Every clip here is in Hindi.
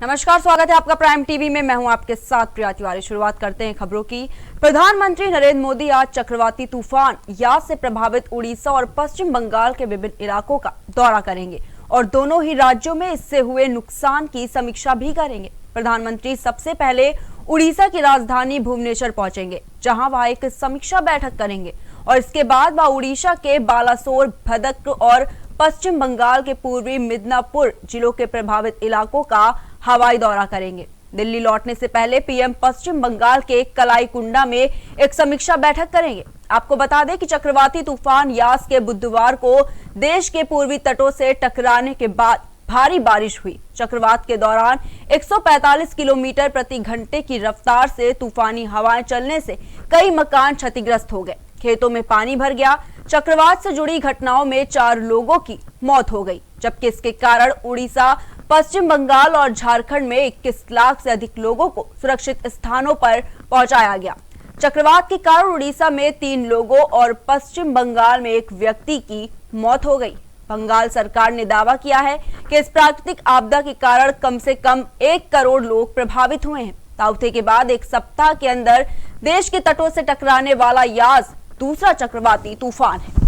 नमस्कार, स्वागत है आपका प्राइम टीवी में। मैं हूं आपके साथ प्रिया तिवारी। शुरुआत करते हैं खबरों की। प्रधानमंत्री नरेंद्र मोदी आज चक्रवाती तूफान यास से प्रभावित उड़ीसा और पश्चिम बंगाल के विभिन्न इलाकों का दौरा करेंगे और दोनों ही राज्यों में इससे हुए नुकसान की समीक्षा भी करेंगे। प्रधानमंत्री सबसे पहले उड़ीसा की राजधानी भुवनेश्वर पहुंचेंगे, जहां वह एक समीक्षा बैठक करेंगे और इसके बाद वह उड़ीसा के बालासोर, भदक और पश्चिम बंगाल के पूर्वी मिदनापुर जिलों के प्रभावित इलाकों का हवाई दौरा करेंगे। दिल्ली लौटने से पहले पीएम पश्चिम बंगाल के कलाईकुंडा में एक समीक्षा बैठक करेंगे। आपको बता दें कि चक्रवाती तूफान यास के बुधवार को देश के पूर्वी तटों से टकराने के बाद भारी बारिश हुई। चक्रवात के दौरान 145 किलोमीटर प्रति घंटे की रफ्तार से तूफानी हवाएं चलने से कई मकान क्षतिग्रस्त हो गए, खेतों में पानी भर गया। चक्रवात से जुड़ी घटनाओं में 4 लोगों की मौत हो गई, जबकि इसके कारण उड़ीसा, पश्चिम बंगाल और झारखंड में 21 लाख से अधिक लोगों को सुरक्षित स्थानों पर पहुंचाया गया। चक्रवात के कारण उड़ीसा में 3 लोगों और पश्चिम बंगाल में 1 व्यक्ति की मौत हो गई। बंगाल सरकार ने दावा किया है कि इस प्राकृतिक आपदा के कारण कम से कम 1 करोड़ लोग प्रभावित हुए हैं। ताउते के बाद 1 सप्ताह के अंदर देश के तटों से टकराने वाला यास दूसरा चक्रवाती तूफान है।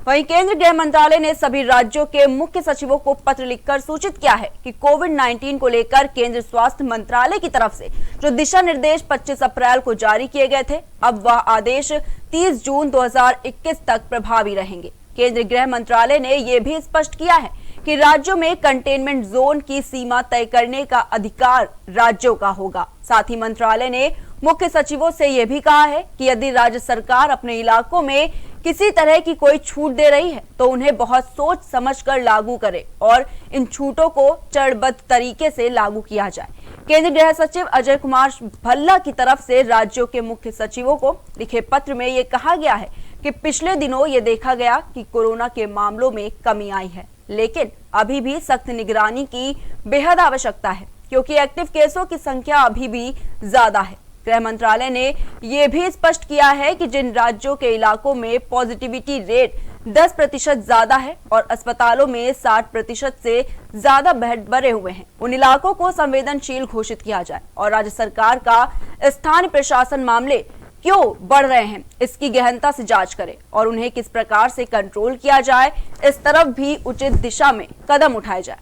वहीं केंद्रीय गृह मंत्रालय ने सभी राज्यों के मुख्य सचिवों को पत्र लिखकर सूचित किया है कि कोविड-19 को लेकर केंद्रीय स्वास्थ्य मंत्रालय की तरफ से जो दिशा निर्देश 25 अप्रैल को जारी किए गए थे, अब वह आदेश 30 जून 2021 तक प्रभावी रहेंगे। केंद्रीय गृह मंत्रालय ने यह भी स्पष्ट किया है कि राज्यों में कंटेनमेंट जोन की सीमा तय करने का अधिकार राज्यों का होगा। साथ ही मंत्रालय ने मुख्य सचिवों से यह भी कहा है कि यदि राज्य सरकार अपने इलाकों में किसी तरह की कोई छूट दे रही है तो उन्हें बहुत सोच समझकर लागू करे और इन छूटों को चरणबद्ध तरीके से लागू किया जाए। केंद्रीय गृह सचिव अजय कुमार भल्ला की तरफ से राज्यों के मुख्य सचिवों को लिखे पत्र में ये कहा गया है कि पिछले दिनों ये देखा गया कि कोरोना के मामलों में कमी आई है, लेकिन अभी भी सख्त निगरानी की बेहद आवश्यकता है क्योंकि एक्टिव केसों की संख्या अभी भी ज्यादा है। गृह मंत्रालय ने यह भी स्पष्ट किया है कि जिन राज्यों के इलाकों में पॉजिटिविटी रेट 10% ज्यादा है और अस्पतालों में 60% से ज्यादा बेड भरे हुए हैं, उन इलाकों को संवेदनशील घोषित किया जाए और राज्य सरकार का स्थानीय प्रशासन मामले क्यों बढ़ रहे हैं इसकी गहनता से जांच करे और उन्हें किस प्रकार से कंट्रोल किया जाए, इस तरफ भी उचित दिशा में कदम उठाए जाए।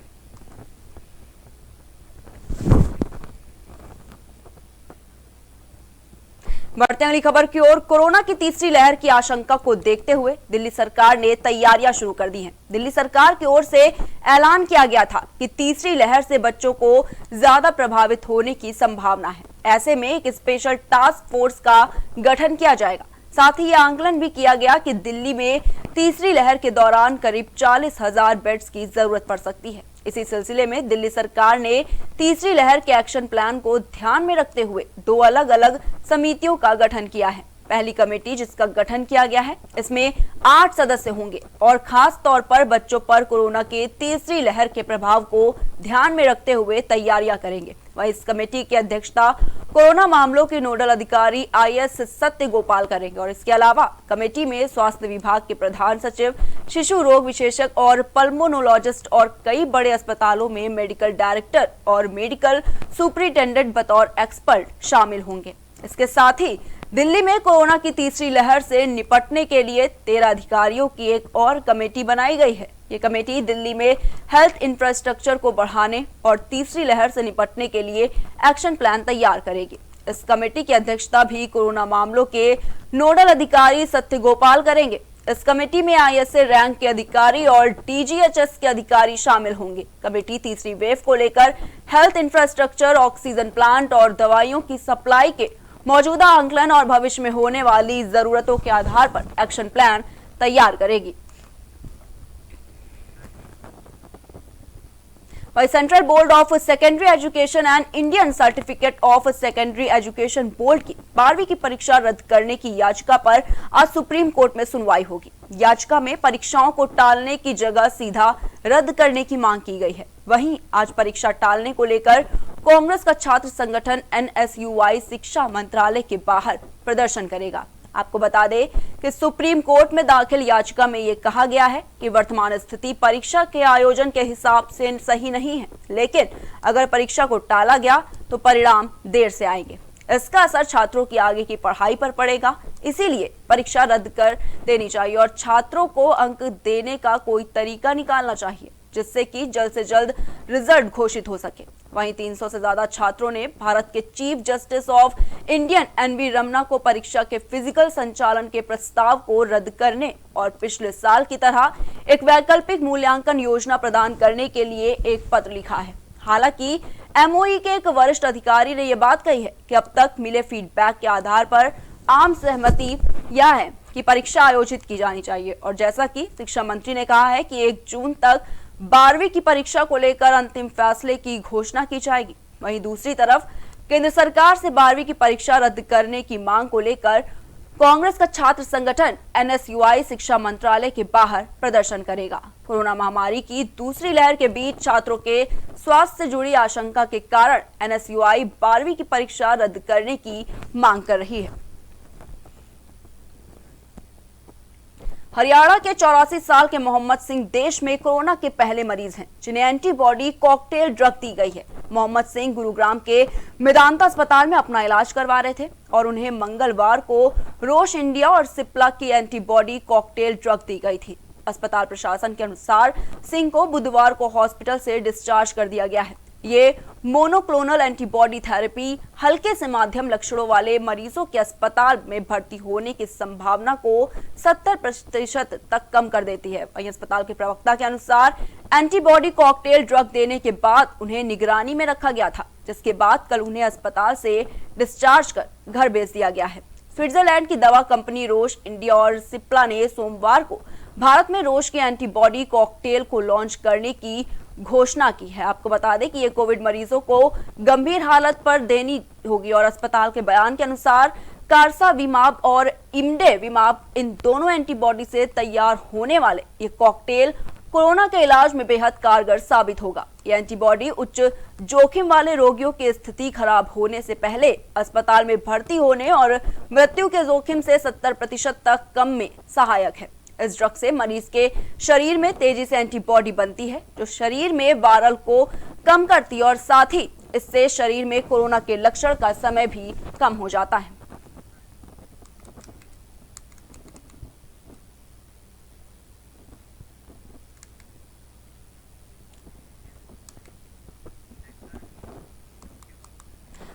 बढ़ते अगली खबर की ओर। कोरोना की तीसरी लहर की आशंका को देखते हुए दिल्ली सरकार ने तैयारियां शुरू कर दी हैं। दिल्ली सरकार की ओर से ऐलान किया गया था कि तीसरी लहर से बच्चों को ज्यादा प्रभावित होने की संभावना है। ऐसे में एक स्पेशल टास्क फोर्स का गठन किया जाएगा। साथ ही यह आंकलन भी किया गया कि दिल्ली में तीसरी लहर के दौरान करीब 40,000 बेड्स की जरूरत पड़ सकती है। इसी सिलसिले में दिल्ली सरकार ने तीसरी लहर के एक्शन प्लान को ध्यान में रखते हुए 2 अलग-अलग समितियों का गठन किया है। पहली कमेटी जिसका गठन किया गया है, इसमें 8 सदस्य होंगे और खास तौर पर बच्चों पर कोरोना के तीसरी लहर के प्रभाव को ध्यान में रखते हुए तैयारियां करेंगे। वहीं इस कमेटी की अध्यक्षता कोरोना मामलों के नोडल अधिकारी IS सत्य गोपाल करेंगे और इसके अलावा कमेटी में स्वास्थ्य विभाग के प्रधान सचिव, शिशु रोग विशेषज्ञ और पल्मोनोलॉजिस्ट और कई बड़े अस्पतालों में मेडिकल डायरेक्टर और मेडिकल सुपरिटेंडेंट बतौर एक्सपर्ट शामिल होंगे। इसके साथ ही दिल्ली में कोरोना की तीसरी लहर से निपटने के लिए 13 अधिकारियों की एक और कमेटी बनाई गई है। ये कमेटी दिल्ली में हेल्थ इंफ्रास्ट्रक्चर को बढ़ाने और तीसरी लहर से निपटने के लिए एक्शन प्लान तैयार करेगी। इस कमेटी की अध्यक्षता भी कोरोना मामलों के नोडल अधिकारी सत्य गोपाल करेंगे। इस कमेटी में ISA रैंक के अधिकारी और DGHS के अधिकारी शामिल होंगे। कमेटी तीसरी वेव को लेकर हेल्थ इंफ्रास्ट्रक्चर, ऑक्सीजन प्लांट और दवाइयों की सप्लाई के मौजूदा आंकलन और भविष्य में होने वाली जरूरतों के आधार पर एक्शन प्लान तैयार करेगी। वही central board of secondary education and Indian certificate of secondary education board की 12वीं की परीक्षा रद्द करने की याचिका पर आज सुप्रीम कोर्ट में सुनवाई होगी। याचिका में परीक्षाओं को टालने की जगह सीधा रद्द करने की मांग की गई है। वहीं आज परीक्षा टालने को लेकर कांग्रेस का छात्र संगठन NSUI शिक्षा मंत्रालय के बाहर प्रदर्शन करेगा। आपको बता दें कि सुप्रीम कोर्ट में दाखिल याचिका में ये कहा गया है कि वर्तमान स्थिति परीक्षा के आयोजन के हिसाब से सही नहीं है, लेकिन अगर परीक्षा को टाला गया तो परिणाम देर से आएंगे। इसका असर छात्रों की आगे की पढ़ाई पर पड़ेगा, इसीलिए परीक्षा रद्द कर देनी चाहिए और छात्रों को अंक देने का कोई तरीका निकालना चाहिए जिससे कि जल्द से जल्द रिजल्ट घोषित हो सके। वहीं 300 से ज्यादा छात्रों ने भारत के chief justice of Indian NV Ramana को परीक्षा के फिजिकल संचालन के प्रस्ताव को रद्द करने और पिछले साल की तरह एक वैकल्पिक मूल्यांकन योजना प्रदान करने के लिए एक पत्र लिखा है। हालांकि एमओई के एक वरिष्ठ अधिकारी ने यह बात कही है कि अब तक मिले फीडबैक के आधार पर आम सहमति यह है कि परीक्षा आयोजित की जानी चाहिए और जैसा कि शिक्षा मंत्री ने कहा है कि 1 जून तक 12वीं की परीक्षा को लेकर अंतिम फैसले की घोषणा की जाएगी। वहीं दूसरी तरफ केंद्र सरकार से 12वीं की परीक्षा रद्द करने की मांग को लेकर कांग्रेस का छात्र संगठन एनएसयूआई शिक्षा मंत्रालय के बाहर प्रदर्शन करेगा। कोरोना महामारी की दूसरी लहर के बीच छात्रों के स्वास्थ्य से जुड़ी आशंका के कारण एनएसयूआई 12वीं की परीक्षा रद्द करने की मांग कर रही है। हरियाणा के 84 साल के मोहम्मद सिंह देश में कोरोना के पहले मरीज हैं जिन्हें एंटीबॉडी कॉकटेल ड्रग दी गई है। मोहम्मद सिंह गुरुग्राम के मेदांता अस्पताल में अपना इलाज करवा रहे थे और उन्हें मंगलवार को रोश इंडिया और सिप्ला की एंटीबॉडी कॉकटेल ड्रग दी गई थी। अस्पताल प्रशासन के अनुसार सिंह को बुधवार को हॉस्पिटल से डिस्चार्ज कर दिया गया है। ये मोनोक्लोनल एंटीबॉडी थेरेपी हल्के से माध्यम लक्षणों वाले मरीजों के अस्पताल में भर्ती होने की संभावना को 70% तक कम कर देती है। वहीं अस्पताल के प्रवक्ता के अनुसार एंटीबॉडी कॉकटेल ड्रग देने के बाद उन्हें निगरानी में रखा गया था, जिसके बाद कल उन्हें अस्पताल से डिस्चार्ज कर घर भेज दिया गया है। स्विट्जरलैंड की दवा कंपनी रोश इंडिया और सिप्ला ने सोमवार को भारत में रोश के एंटीबॉडी कॉकटेल को लॉन्च करने की घोषणा की है। आपको बता दें कि ये कोविड मरीजों को गंभीर हालत पर देनी होगी और अस्पताल के बयान के अनुसार कार्साविमाब और इम्डेविमाब इन दोनों एंटीबॉडी से तैयार होने वाले ये कॉकटेल कोरोना के इलाज में बेहद कारगर साबित होगा। ये एंटीबॉडी उच्च जोखिम वाले रोगियों की स्थिति खराब होने से पहले अस्पताल में भर्ती होने और मृत्यु के जोखिम से 70% तक कम में सहायक है। इस ड्रग से मरीज के शरीर में तेजी से एंटीबॉडी बनती है जो शरीर में वायरल को कम करती है और साथ ही इससे शरीर में कोरोना के लक्षण का समय भी कम हो जाता है।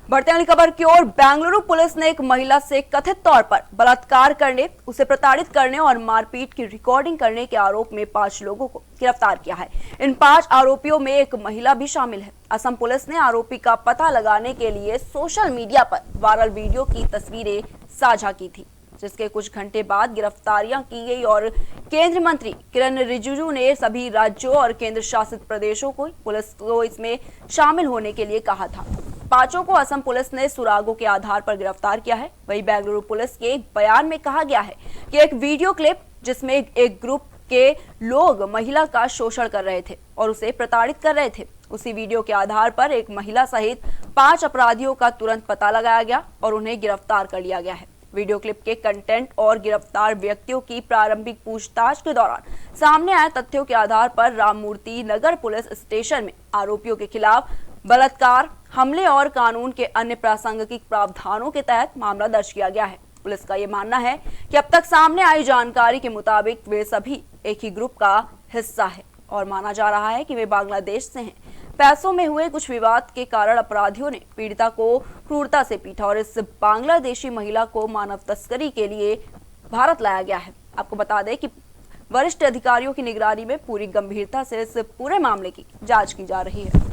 बढ़ते अगली खबर की ओर, बेंगलुरु पुलिस ने एक महिला से कथित तौर पर बलात्कार करने, उसे प्रताड़ित करने और मारपीट की रिकॉर्डिंग करने के आरोप में 5 लोगों को गिरफ्तार किया है। इन 5 आरोपियों में एक महिला भी शामिल है। असम पुलिस ने आरोपी का पता लगाने के लिए सोशल मीडिया पर वायरल वीडियो की तस्वीरें साझा की थी, जिसके कुछ घंटे बाद गिरफ्तारियां की गई और केंद्रीय मंत्री किरण रिजिजू ने सभी राज्यों और केंद्र शासित प्रदेशों को पुलिस को इसमें शामिल होने के लिए कहा था। 5 को असम पुलिस ने सुरागों के आधार पर गिरफ्तार किया है। वहीं बेंगलुरु पुलिस के एक बयान में कहा गया है कि एक वीडियो क्लिप जिसमें एक ग्रुप के लोग महिला का शोषण कर रहे थे और उसे प्रताड़ित कर रहे थे, उसी वीडियो के आधार पर एक महिला सहित 5 अपराधियों का तुरंत पता लगाया गया और उन्हें गिरफ्तार कर लिया गया है। वीडियो क्लिप के कंटेंट और गिरफ्तार व्यक्तियों की प्रारंभिक पूछताछ के दौरान सामने आए तथ्यों के आधार पर राममूर्ति नगर पुलिस स्टेशन में आरोपियों के खिलाफ बलात्कार, हमले और कानून के अन्य प्रासंगिक प्रावधानों के तहत मामला दर्ज किया गया है। पुलिस का यह मानना है कि अब तक सामने आई जानकारी के मुताबिक वे सभी एक ही ग्रुप का हिस्सा है और माना जा रहा है कि वे बांग्लादेश से हैं। पैसों में हुए कुछ विवाद के कारण अपराधियों ने पीड़िता को क्रूरता से पीटा और इस बांग्लादेशी महिला को मानव तस्करी के लिए भारत लाया गया है। आपको बता दें कि वरिष्ठ अधिकारियों की निगरानी में पूरी गंभीरता से इस पूरे मामले की जांच की जा रही है।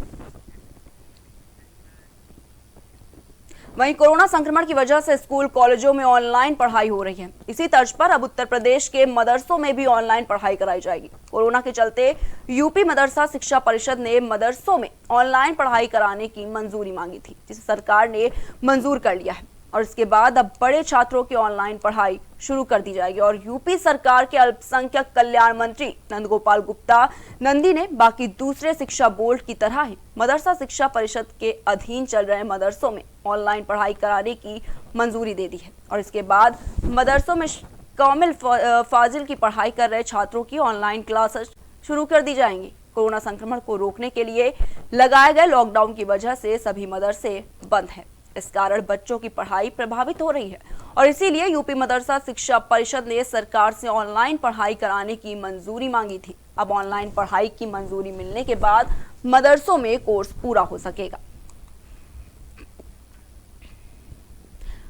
वहीं कोरोना संक्रमण की वजह से स्कूल कॉलेजों में ऑनलाइन पढ़ाई हो रही है। इसी तर्ज पर अब उत्तर प्रदेश के मदरसों में भी ऑनलाइन पढ़ाई कराई जाएगी। कोरोना के चलते यूपी मदरसा शिक्षा परिषद ने मदरसों में ऑनलाइन पढ़ाई कराने की मंजूरी मांगी थी, जिसे सरकार ने मंजूर कर लिया है। और इसके बाद अब बड़े छात्रों की ऑनलाइन पढ़ाई शुरू कर दी जाएगी। और यूपी सरकार के अल्पसंख्यक कल्याण मंत्री नंदगोपाल गुप्ता नंदी ने बाकी दूसरे शिक्षा बोर्ड की तरह ही मदरसा शिक्षा परिषद के अधीन चल रहे मदरसों में ऑनलाइन पढ़ाई कराने की मंजूरी दे दी है। और इसके बाद मदरसों में कामिल फाजिल की पढ़ाई कर रहे छात्रों की ऑनलाइन क्लासेस शुरू कर दी जाएंगी। कोरोना संक्रमण को रोकने के लिए लगाए गए लॉकडाउन की वजह से सभी मदरसे बंद हैं। इस कारण बच्चों की पढ़ाई प्रभावित हो रही है और इसीलिए यूपी मदरसा शिक्षा परिषद ने सरकार से ऑनलाइन पढ़ाई कराने की मंजूरी मांगी थी। अब ऑनलाइन पढ़ाई की मंजूरी मिलने के बाद मदरसों में कोर्स पूरा हो सकेगा।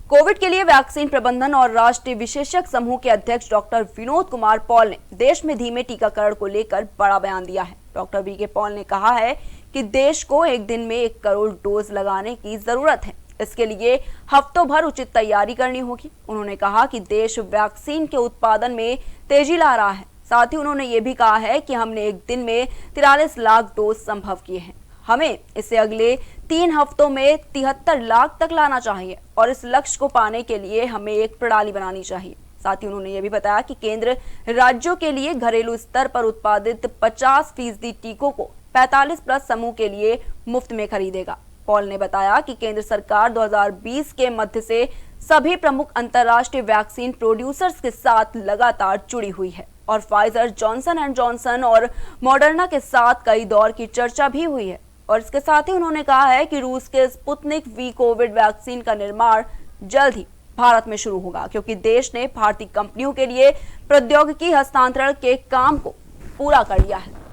कोविड के लिए वैक्सीन प्रबंधन और राष्ट्रीय विशेषज्ञ समूह के अध्यक्ष डॉक्टर विनोद कुमार पॉल ने देश में धीमे टीकाकरण को लेकर बड़ा बयान दिया है। Doctor VK. पॉल ने कहा है कि देश को एक दिन में 1 करोड़ डोज लगाने की जरूरत है। इसके लिए हफ्तों भर उचित तैयारी करनी होगी। उन्होंने कहा कि देश वैक्सीन के उत्पादन में तेजी ला रहा है। साथ ही उन्होंने ये भी कहा है कि हमने एक दिन में 43 लाख डोज संभव किए हैं। हमें इसे अगले 3 हफ्तों में 73 लाख तक लाना चाहिए और इस लक्ष्य को पाने के लिए हमें एक प्रणाली बनानी चाहिए। साथ ही उन्होंने ये भी बताया कि केंद्र राज्यों के लिए घरेलू स्तर पर उत्पादित 50% टीकों को 45+ समूह के लिए मुफ्त में खरीदेगा। पॉल ने बताया कि केंद्र सरकार 2020 के मध्य से सभी प्रमुख अंतर्राष्ट्रीय वैक्सीन प्रोड्यूसर्स के साथ लगातार जुड़ी हुई है और फाइजर, जॉनसन एंड जॉनसन और मॉडर्ना के साथ कई दौर की चर्चा भी हुई है। और इसके साथ ही उन्होंने कहा है कि रूस के स्पुतनिक वी कोविड वैक्सीन का निर्माण जल्द ही भारत में शुरू होगा, क्योंकि देश ने भारतीय कंपनियों के लिए प्रौद्योगिकी हस्तांतरण के काम को पूरा कर लिया है।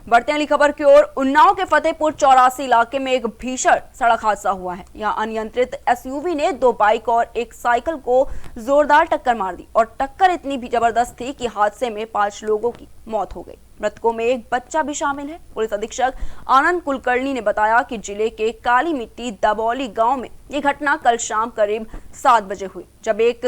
बढ़ते अगली खबर की ओर। उन्नाव के फतेहपुर 84 इलाके में एक भीषण सड़क हादसा हुआ है। यहां अनियंत्रित एसयूवी ने 2 बाइक और एक साइकिल को जोरदार टक्कर मार दी और टक्कर इतनी भी जबरदस्त थी कि हादसे में 5 लोगों की मौत हो गई। मृतकों में एक बच्चा भी शामिल है। पुलिस अधीक्षक आनंद कुलकर्णी ने बताया कि जिले के काली मिट्टी दबौली गांव में ये घटना कल शाम करीब 7 बजे हुई, जब एक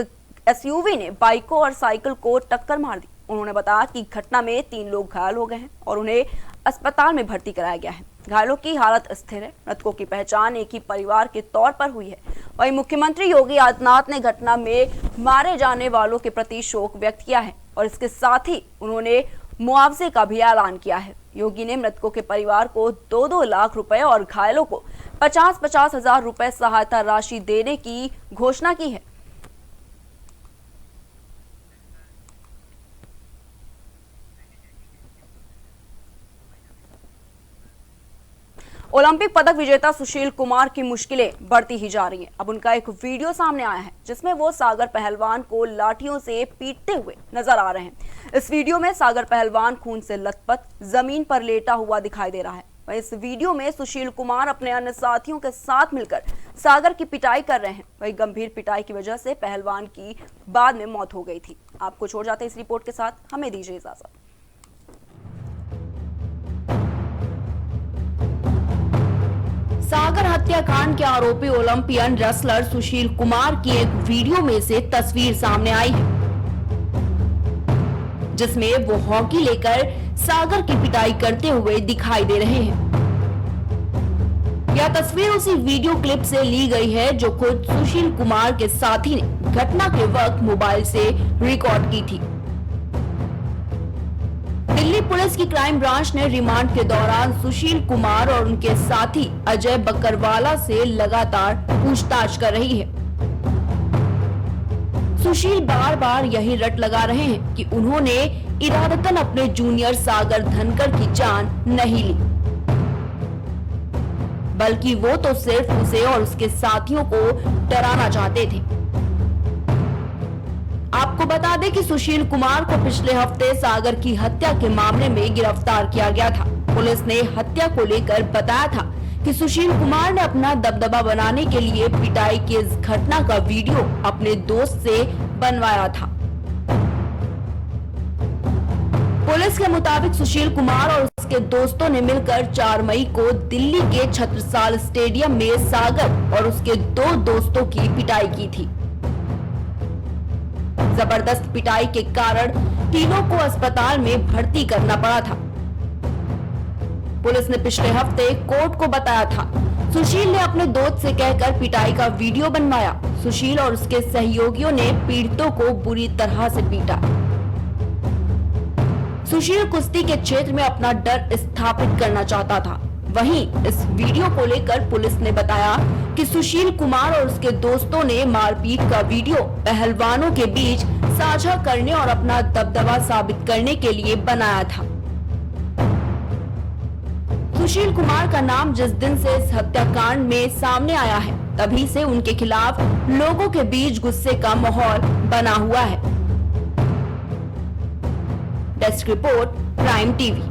एसयूवी ने बाइकों और साइकिल को टक्कर मार दी। उन्होंने बताया कि घटना में 3 लोग घायल हो गए हैं और उन्हें अस्पताल में भर्ती कराया गया है। घायलों की हालत स्थिर है। मृतकों की पहचान एक ही परिवार के तौर पर हुई है। वहीं मुख्यमंत्री योगी आदित्यनाथ ने घटना में मारे जाने वालों के प्रति शोक व्यक्त किया है और इसके साथ ही उन्होंने मुआवजे का भी ऐलान किया है। योगी ने मृतकों के परिवार को 2-2 लाख रुपए और घायलों को 50-50 हजार रुपए सहायता राशि देने की घोषणा की है। ओलंपिक पदक विजेता सुशील कुमार की मुश्किलें बढ़ती ही जा रही हैं। अब उनका एक वीडियो सामने आया है जिसमें वो सागर पहलवान को लाठियों से पीटते हुए नजर आ रहे हैं। इस वीडियो में सागर पहलवान खून से लथपथ जमीन पर लेटा हुआ दिखाई दे रहा है। वहीं इस वीडियो में सुशील कुमार अपने अन्य साथियों के साथ मिलकर सागर की पिटाई कर रहे हैं। वहीं गंभीर पिटाई की वजह से पहलवान की बाद में मौत हो गई थी। आपको छोड़ जाते इस रिपोर्ट के साथ, हमें दीजिए इजाजत। सागर हत्याकांड के आरोपी ओलंपियन रेसलर सुशील कुमार की एक वीडियो में से तस्वीर सामने आई है, जिसमें वो हॉकी लेकर सागर की पिटाई करते हुए दिखाई दे रहे हैं। यह तस्वीर उसी वीडियो क्लिप से ली गई है जो खुद सुशील कुमार के साथी ने घटना के वक्त मोबाइल से रिकॉर्ड की थी। दिल्ली पुलिस की क्राइम ब्रांच ने रिमांड के दौरान सुशील कुमार और उनके साथी अजय बकरवाला से लगातार पूछताछ कर रही है। सुशील बार बार यही रट लगा रहे हैं कि उन्होंने इरादतन अपने जूनियर सागर धनकर की जान नहीं ली, बल्कि वो तो सिर्फ उसे और उसके साथियों को डराना चाहते थे। आपको बता दें कि सुशील कुमार को पिछले हफ्ते सागर की हत्या के मामले में गिरफ्तार किया गया था। पुलिस ने हत्या को लेकर बताया था कि सुशील कुमार ने अपना दबदबा बनाने के लिए पिटाई की इस घटना का वीडियो अपने दोस्त से बनवाया था। पुलिस के मुताबिक सुशील कुमार और उसके दोस्तों ने मिलकर 4 मई को दिल्ली के छत्रसाल स्टेडियम में सागर और उसके 2 दोस्तों की पिटाई की थी। जबरदस्त पिटाई के कारण तीनों को अस्पताल में भर्ती करना पड़ा था। पुलिस ने पिछले हफ्ते कोर्ट को बताया था सुशील ने अपने दोस्त से कहकर पिटाई का वीडियो बनवाया। सुशील और उसके सहयोगियों ने पीड़ितों को बुरी तरह से पीटा। सुशील कुश्ती के क्षेत्र में अपना डर स्थापित करना चाहता था। वहीं इस वीडियो को लेकर पुलिस ने बताया कि सुशील कुमार और उसके दोस्तों ने मारपीट का वीडियो पहलवानों के बीच साझा करने और अपना दबदबा साबित करने के लिए बनाया था। सुशील कुमार का नाम जिस दिन से इस हत्याकांड में सामने आया है, तभी से उनके खिलाफ लोगों के बीच गुस्से का माहौल बना हुआ है। Desk report, prime TV.